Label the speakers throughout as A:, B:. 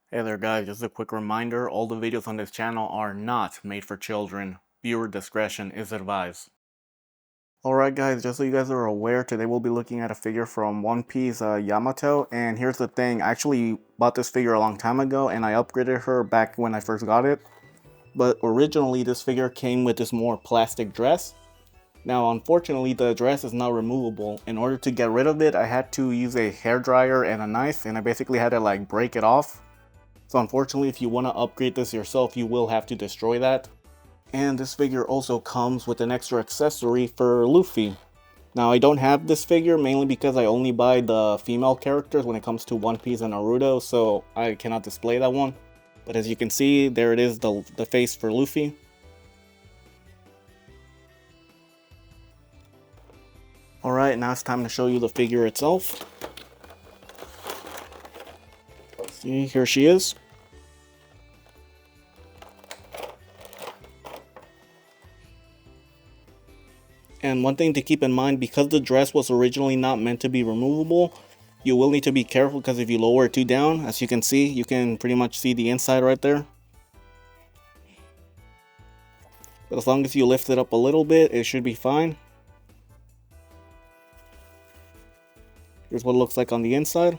A: Hey there guys, just a quick reminder, all the videos on this channel are not made for children. Viewer discretion is advised. Alright guys, just so you guys are aware, today we'll be looking at a figure from One Piece, Yamato, and here's the thing, I actually bought this figure a long time ago and I upgraded her back when I first got it. But originally this figure came with this more plastic dress. Now unfortunately the dress is not removable. In order to get rid of it, I had to use a hairdryer and a knife, and I basically had to like break it off. So unfortunately, if you want to upgrade this yourself, you will have to destroy that. And this figure also comes with an extra accessory for Luffy. Now I don't have this figure mainly because I only buy the female characters when it comes to One Piece and Naruto, so I cannot display that one. But as you can see, there it is, the face for Luffy. Alright, now it's time to show you the figure itself. See, here she is. And one thing to keep in mind, because the dress was originally not meant to be removable, you will need to be careful because if you lower it too down, as you can see, you can pretty much see the inside right there. But as long as you lift it up a little bit, it should be fine. Here's what it looks like on the inside.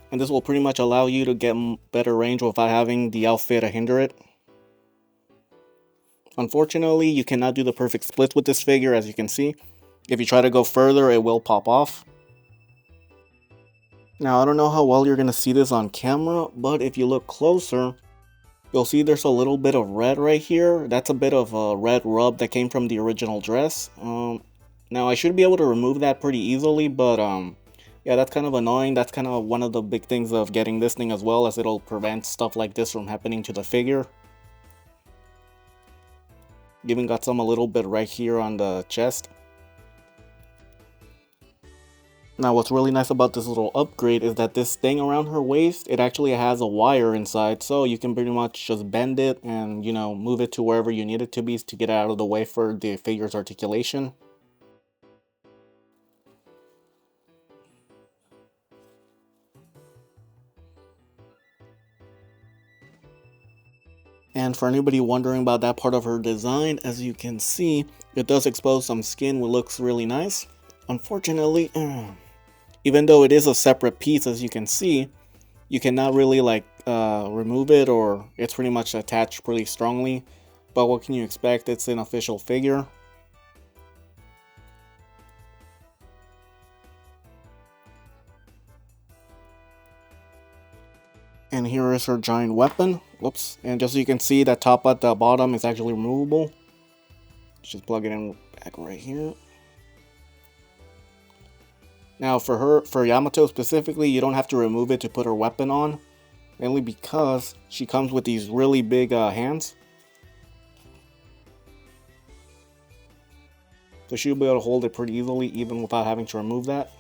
A: And this will pretty much allow you to get better range without having the outfit to hinder it. Unfortunately, you cannot do the perfect splits with this figure, as you can see. If you try to go further, it will pop off. Now, I don't know how well you're going to see this on camera, but if you look closer, you'll see there's a little bit of red right here. That's a bit of a red rub that came from the original dress. Now, I should be able to remove that pretty easily, but yeah, that's kind of annoying. That's kind of one of the big things of getting this thing as well, as it'll prevent stuff like this from happening to the figure. Even got some a little bit right here on the chest. Now what's really nice about this little upgrade is that this thing around her waist, it actually has a wire inside, so you can pretty much just bend it and, you know, move it to wherever you need it to be to get out of the way for the figure's articulation. And for anybody wondering about that part of her design, as you can see, it does expose some skin, which looks really nice. Unfortunately, even though it is a separate piece, as you can see, you cannot really like remove it, or it's pretty much attached pretty strongly. But what can you expect? It's an official figure. And here is her giant weapon. Whoops. And just so you can see, that top at the bottom is actually removable. Just plug it in back right here. Now for Yamato specifically, you don't have to remove it to put her weapon on. Mainly because she comes with these really big hands. So she'll be able to hold it pretty easily even without having to remove that.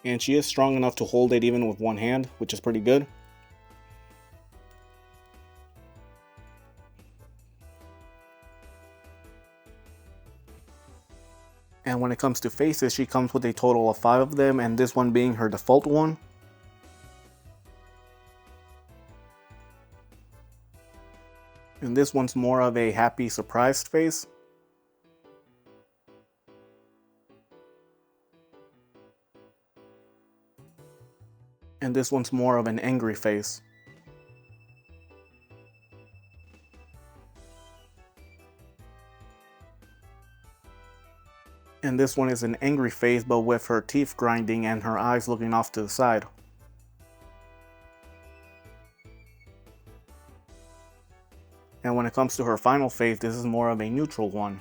A: And she is strong enough to hold it even with one hand, which is pretty good. And when it comes to faces, she comes with a total of 5 of them, and this one being her default one. And this one's more of a happy, surprised face. And this one's more of an angry face. And this one is an angry face, but with her teeth grinding and her eyes looking off to the side. And when it comes to her final face, this is more of a neutral one.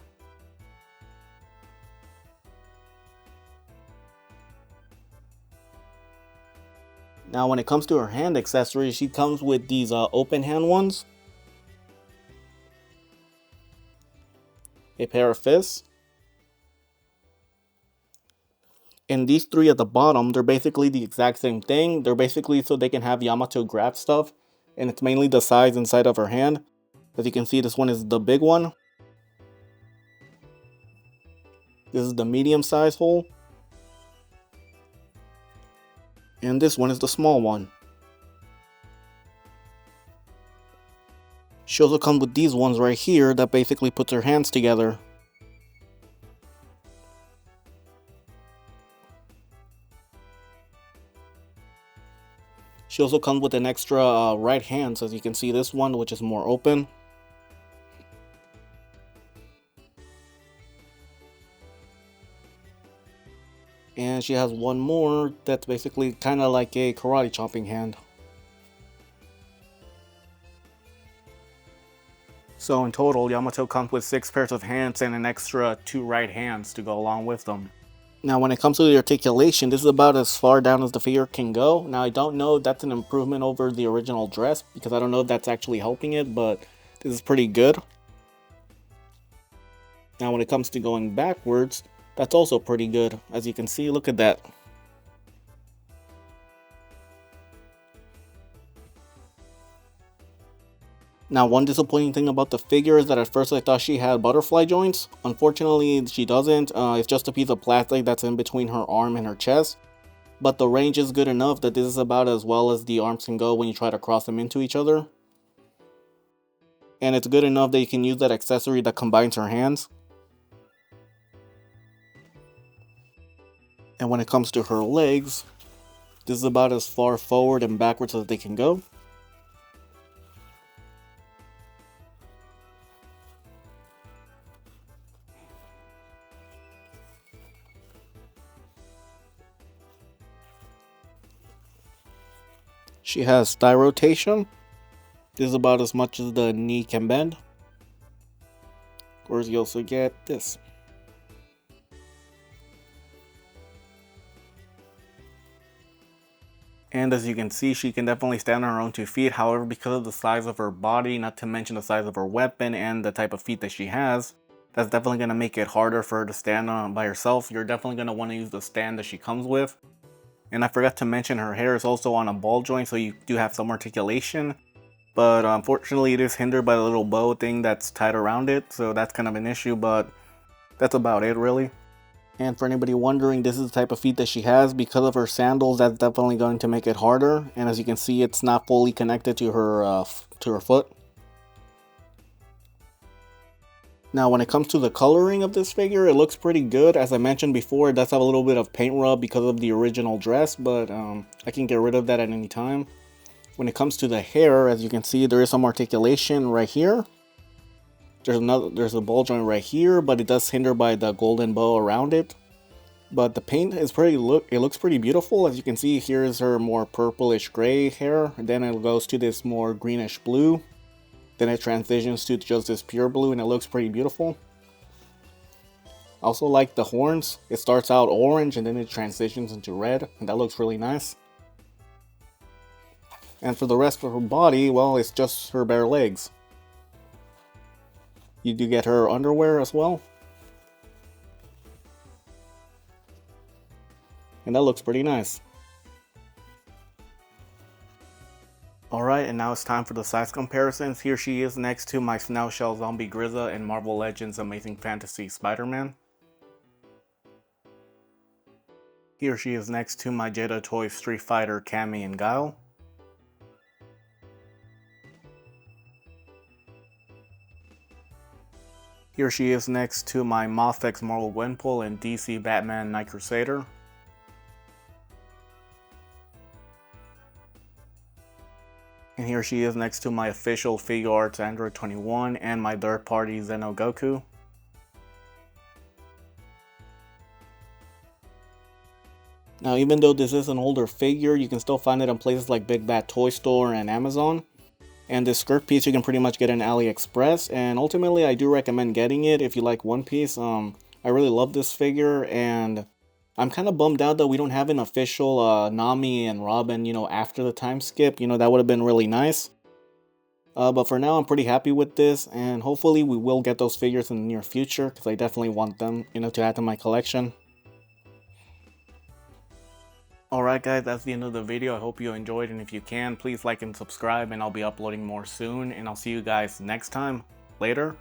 A: Now when it comes to her hand accessories, she comes with these open hand ones. A pair of fists. And these 3 at the bottom, they're basically the exact same thing. They're basically so they can have Yamato grab stuff. And it's mainly the size inside of her hand. As you can see, this one is the big one. This is the medium size hole. And this one is the small one. She also comes with these ones right here that basically puts her hands together. She also comes with an extra right hand, so as you can see this one, which is more open. And she has one more that's basically kind of like a karate chopping hand. So in total, Yamato comes with 6 pairs of hands and an extra 2 right hands to go along with them. Now when it comes to the articulation, this is about as far down as the figure can go. Now I don't know if that's an improvement over the original dress, because I don't know if that's actually helping it, but this is pretty good. Now when it comes to going backwards, that's also pretty good. As you can see, look at that. Now one disappointing thing about the figure is that at first I thought she had butterfly joints. Unfortunately she doesn't. It's just a piece of plastic that's in between her arm and her chest. But the range is good enough that this is about as well as the arms can go when you try to cross them into each other. And it's good enough that you can use that accessory that combines her hands. And when it comes to her legs, this is about as far forward and backwards as they can go. She has thigh rotation. This is about as much as the knee can bend. Of course, you also get this. And as you can see, she can definitely stand on her own 2 feet. However, because of the size of her body, not to mention the size of her weapon and the type of feet that she has, that's definitely going to make it harder for her to stand on by herself. You're definitely going to want to use the stand that she comes with. And I forgot to mention her hair is also on a ball joint, so you do have some articulation. But unfortunately, it is hindered by the little bow thing that's tied around it, so that's kind of an issue, but that's about it really. And for anybody wondering, this is the type of feet that she has. Because of her sandals, that's definitely going to make it harder. And as you can see, it's not fully connected to her foot. Now when it comes to the coloring of this figure, it looks pretty good. As I mentioned before, it does have a little bit of paint rub because of the original dress, but I can get rid of that at any time. When it comes to the hair, as you can see, there is some articulation right here. There's a ball joint right here, but it does hinder by the golden bow around it. But the paint is it looks pretty beautiful. As you can see, here is her more purplish gray hair. And then it goes to this more greenish blue. Then it transitions to just this pure blue, and it looks pretty beautiful. I also like the horns. It starts out orange and then it transitions into red, and that looks really nice. And for the rest of her body, well, it's just her bare legs. You do get her underwear as well. And that looks pretty nice. Alright, and now it's time for the size comparisons. Here she is next to my Snail Shell Zombie Grizza in Marvel Legends Amazing Fantasy Spider-Man. Here she is next to my Jada Toys Street Fighter Cammy and Guile. Here she is next to my Mofex Marvel Gwenpool and DC Batman Night Crusader. And here she is next to my official Figuarts Android 21 and my third-party Zeno Goku. Now even though this is an older figure, you can still find it in places like Big Bad Toy Store and Amazon. And this skirt piece you can pretty much get in AliExpress, and ultimately I do recommend getting it if you like One Piece. I really love this figure, and I'm kind of bummed out that we don't have an official Nami and Robin, after the time skip. That would have been really nice. But for now I'm pretty happy with this, and hopefully we will get those figures in the near future, because I definitely want them, to add to my collection. Alright guys, that's the end of the video. I hope you enjoyed, and if you can, please like and subscribe, and I'll be uploading more soon, and I'll see you guys next time. Later.